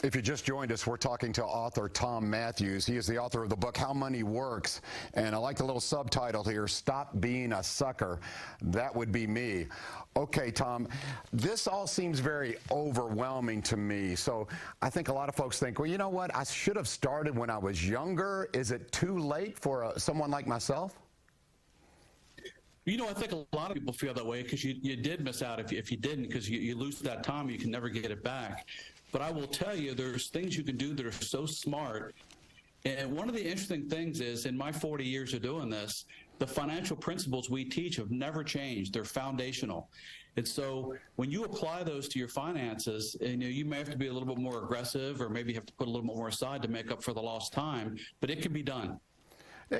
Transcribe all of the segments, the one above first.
If you just joined us, we're talking to author Tom Mathews. He is the author of the book, How Money Works. And I like the little subtitle here, Stop Being a Sucker. That would be me. Okay, Tom, this all seems very overwhelming to me. So I think a lot of folks think, well, you know what? I should have started when I was younger. Is it too late for someone like myself? You know, I think a lot of people feel that way because you did miss out if you didn't, because you lose that time, you can never get it back. But I will tell you, there's things you can do that are so smart. And one of the interesting things is, in my 40 years of doing this, the financial principles we teach have never changed. They're foundational. And so when you apply those to your finances, and you may have to be a little bit more aggressive, or maybe have to put a little bit more aside to make up for the lost time, but it can be done.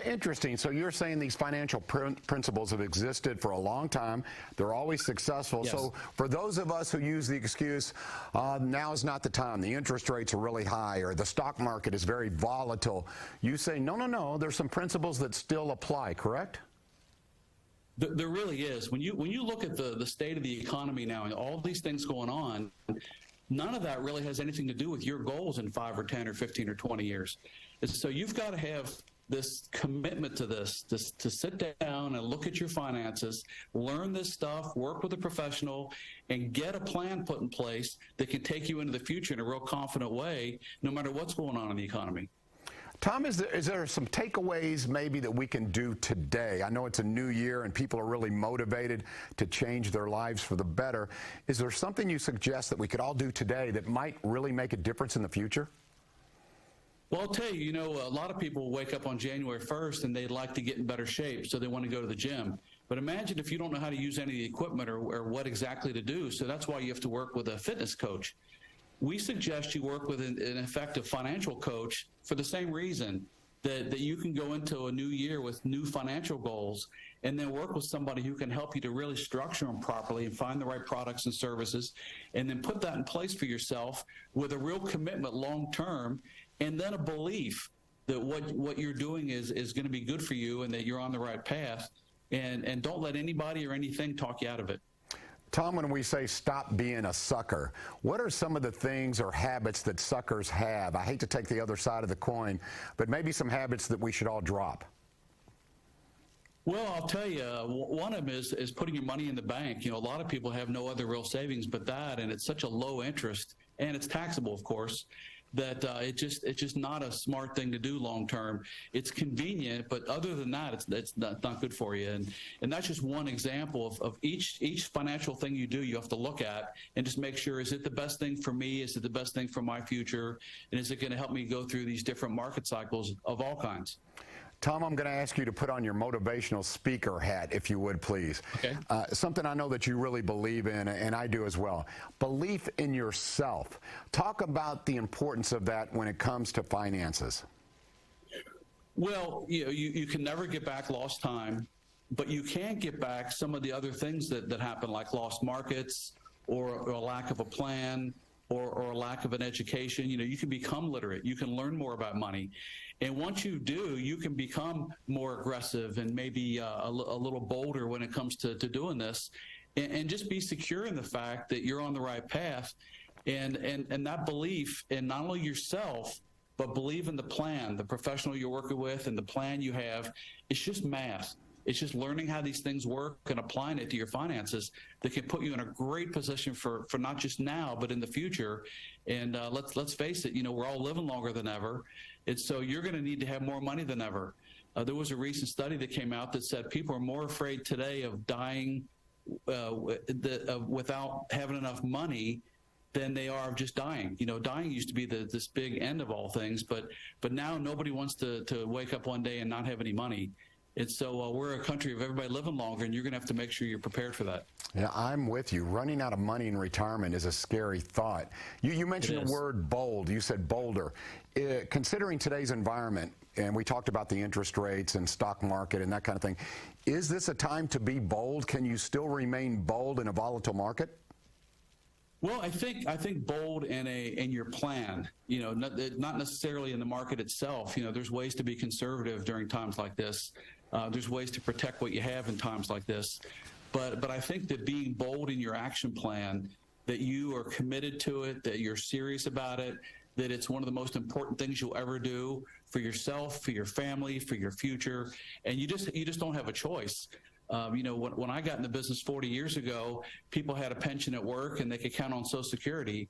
Interesting. So you're saying these financial principles have existed for a long time. They're always successful. Yes. So for those of us who use the excuse, now is not the time, the interest rates are really high, or the stock market is very volatile, you say, no, there's some principles that still apply, correct? There really is. When you look at the state of the economy now and all these things going on, none of that really has anything to do with your goals in 5 or 10 or 15 or 20 years. And so you've got to have this commitment to this, to sit down and look at your finances, learn this stuff, work with a professional, and get a plan put in place that can take you into the future in a real confident way, no matter what's going on in the economy. Tom, is there some takeaways maybe that we can do today? I know it's a new year and people are really motivated to change their lives for the better. Is there something you suggest that we could all do today that might really make a difference in the future? Well, I'll tell you, a lot of people wake up on January 1st and they'd like to get in better shape, so they want to go to the gym. But imagine if you don't know how to use any of the equipment or what exactly to do. So that's why you have to work with a fitness coach. We suggest you work with an effective financial coach for the same reason, that you can go into a new year with new financial goals and then work with somebody who can help you to really structure them properly and find the right products and services, and then put that in place for yourself with a real commitment long term, and then a belief that what you're doing is going to be good for you and that you're on the right path, and don't let anybody or anything talk you out of it. Tom, when we say stop being a sucker, what are some of the things or habits that suckers have? I hate to take the other side of the coin, but maybe some habits that we should all drop. Well, I'll tell you, one of them is putting your money in the bank. A lot of people have no other real savings but that, and it's such a low interest, and it's taxable, of course, that it's just not a smart thing to do long term. It's convenient, but other than that, it's not good for you. And that's just one example of each financial thing you do. You have to look at and just make sure, is it the best thing for me? Is it the best thing for my future? And is it going to help me go through these different market cycles of all kinds? Tom, I'm going to ask you to put on your motivational speaker hat, if you would, please. Okay. Something I know that you really believe in, and I do as well. Belief in yourself. Talk about the importance of that when it comes to finances. Well, you can never get back lost time, but you can get back some of the other things that happen, like lost markets or a lack of a plan, or a lack of an education. You can become literate. You can learn more about money. And once you do, you can become more aggressive and maybe a little bolder when it comes to doing this, and just be secure in the fact that you're on the right path. And that belief in not only yourself, but believe in the plan, the professional you're working with, and the plan you have. It's just math. It's just learning how these things work and applying it to your finances that can put you in a great position for not just now, but in the future. And let's face it, we're all living longer than ever. And so you're going to need to have more money than ever. There was a recent study that came out that said people are more afraid today of dying without having enough money than they are of just dying. Dying used to be this big end of all things, but now nobody wants to wake up one day and not have any money. And so we're a country of everybody living longer, and you're going to have to make sure you're prepared for that. Yeah, I'm with you. Running out of money in retirement is a scary thought. You mentioned the word bold. You said bolder. Considering today's environment, and we talked about the interest rates and stock market and that kind of thing, is this a time to be bold? Can you still remain bold in a volatile market? Well, I think bold in your plan, not necessarily in the market itself. There's ways to be conservative during times like this. There's ways to protect what you have in times like this. But I think that being bold in your action plan, that you are committed to it, that you're serious about it, that it's one of the most important things you'll ever do for yourself, for your family, for your future, and you just don't have a choice. When I got in the business 40 years ago, people had a pension at work and they could count on Social Security.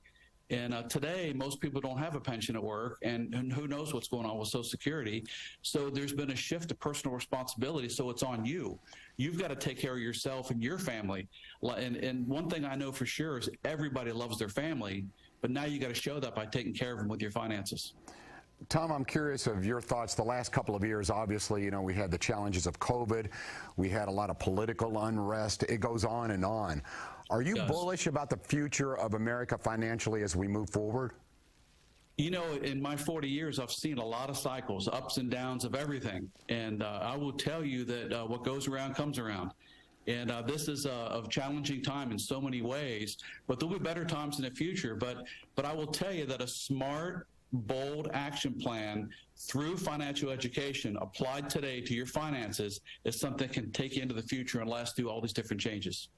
And today, most people don't have a pension at work, and who knows what's going on with Social Security. So there's been a shift to personal responsibility, so it's on you. You've got to take care of yourself and your family. And one thing I know for sure is everybody loves their family, but now you got to show that by taking care of them with your finances. Tom, I'm curious of your thoughts. The last couple of years, obviously, we had the challenges of COVID. We had a lot of political unrest. It goes on and on. Are you bullish about the future of America financially as we move forward? In my 40 years, I've seen a lot of cycles, ups and downs of everything. And I will tell you that what goes around comes around. And this is a challenging time in so many ways, but there'll be better times in the future. But I will tell you that a smart, bold action plan through financial education applied today to your finances is something that can take you into the future and last through all these different changes.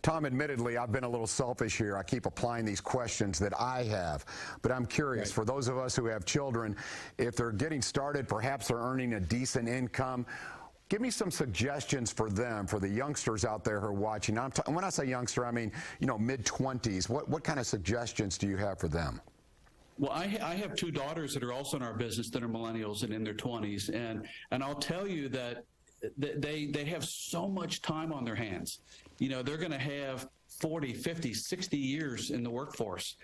Tom, admittedly, I've been a little selfish here. I keep applying these questions that I have, but I'm curious, for those of us who have children, if they're getting started, perhaps they're earning a decent income, give me some suggestions for them, for the youngsters out there who are watching. When I say youngster, I mean, mid-20s. What kind of suggestions do you have for them? Well, I have two daughters that are also in our business that are millennials and in their 20s, and I'll tell you that they have so much time on their hands. They're going to have 40, 50, 60 years in the workforce.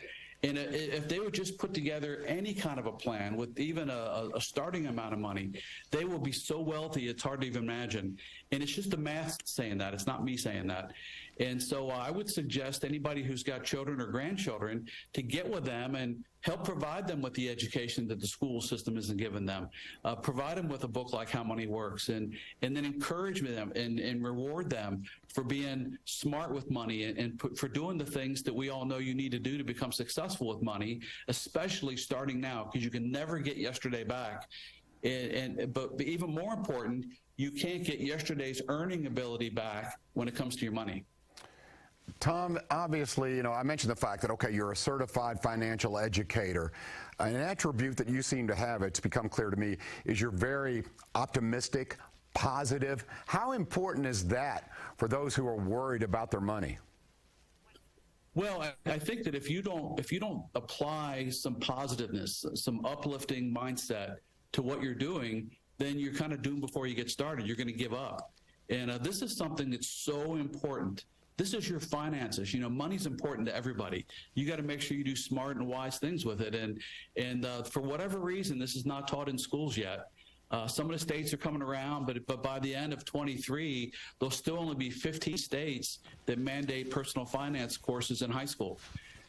And if they would just put together any kind of a plan with even a starting amount of money, they will be so wealthy it's hard to even imagine. And it's just the math saying that. It's not me saying that. And so I would suggest anybody who's got children or grandchildren to get with them and help provide them with the education that the school system isn't giving them. Provide them with a book like How Money Works, and then encourage them and reward them for being smart with money and for doing the things that we all know you need to do to become successful with money, especially starting now, because you can never get yesterday back. But even more important, you can't get yesterday's earning ability back when it comes to your money. Tom, obviously, I mentioned the fact that, okay, you're a certified financial educator. An attribute that you seem to have, it's become clear to me, is you're very optimistic, positive. How important is that for those who are worried about their money? Well, I think that if you don't apply some positiveness, some uplifting mindset to what you're doing, then you're kind of doomed before you get started. You're going to give up. And this is something that's so important. This is your finances. Money's important to everybody. You got to make sure you do smart and wise things with it. And for whatever reason, this is not taught in schools yet. Some of the states are coming around, but by the end of 23, there'll still only be 15 states that mandate personal finance courses in high school.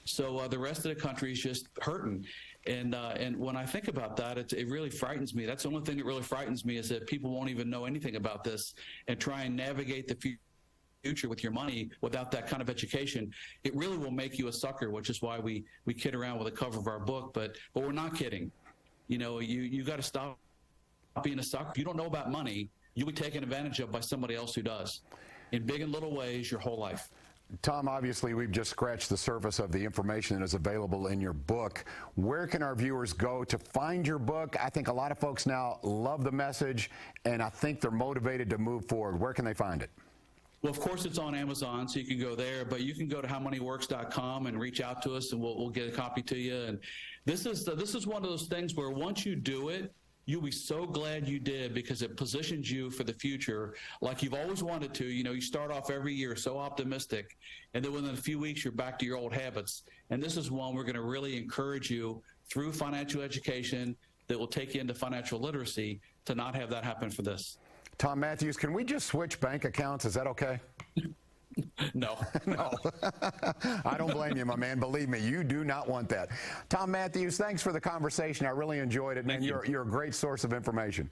So the rest of the country is just hurting. And when I think about that, it really frightens me. That's the only thing that really frightens me, is that people won't even know anything about this and try and navigate the future with your money without that kind of education. It really will make you a sucker, which is why we kid around with the cover of our book, but we're not kidding. You got to stop being a sucker. If you don't know about money, you'll be taken advantage of by somebody else who does, in big and little ways, your whole life. Tom, obviously, we've just scratched the surface of the information that is available in your book. Where can our viewers go to find your book? I think a lot of folks now love the message, and I think they're motivated to move forward. Where can they find it? Well, of course, it's on Amazon, so you can go there, but you can go to howmoneyworks.com and reach out to us, and we'll get a copy to you. And this is one of those things where once you do it, you'll be so glad you did, because it positions you for the future like you've always wanted to. You start off every year so optimistic, and then within a few weeks, you're back to your old habits. And this is one we're going to really encourage you through financial education that will take you into financial literacy to not have that happen for this. Tom Mathews, can we just switch bank accounts? Is that okay? No. No. I don't blame you, my man. Believe me, you do not want that. Tom Mathews, thanks for the conversation. I really enjoyed it, and you're a great source of information.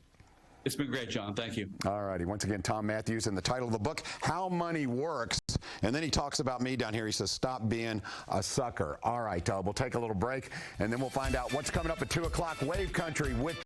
It's been great, John. Thank you. All righty. Once again, Tom Mathews, and the title of the book, How Money Works. And then he talks about me down here. He says, stop being a sucker. All right, we'll take a little break, and then we'll find out what's coming up at 2 o'clock, Wave Country with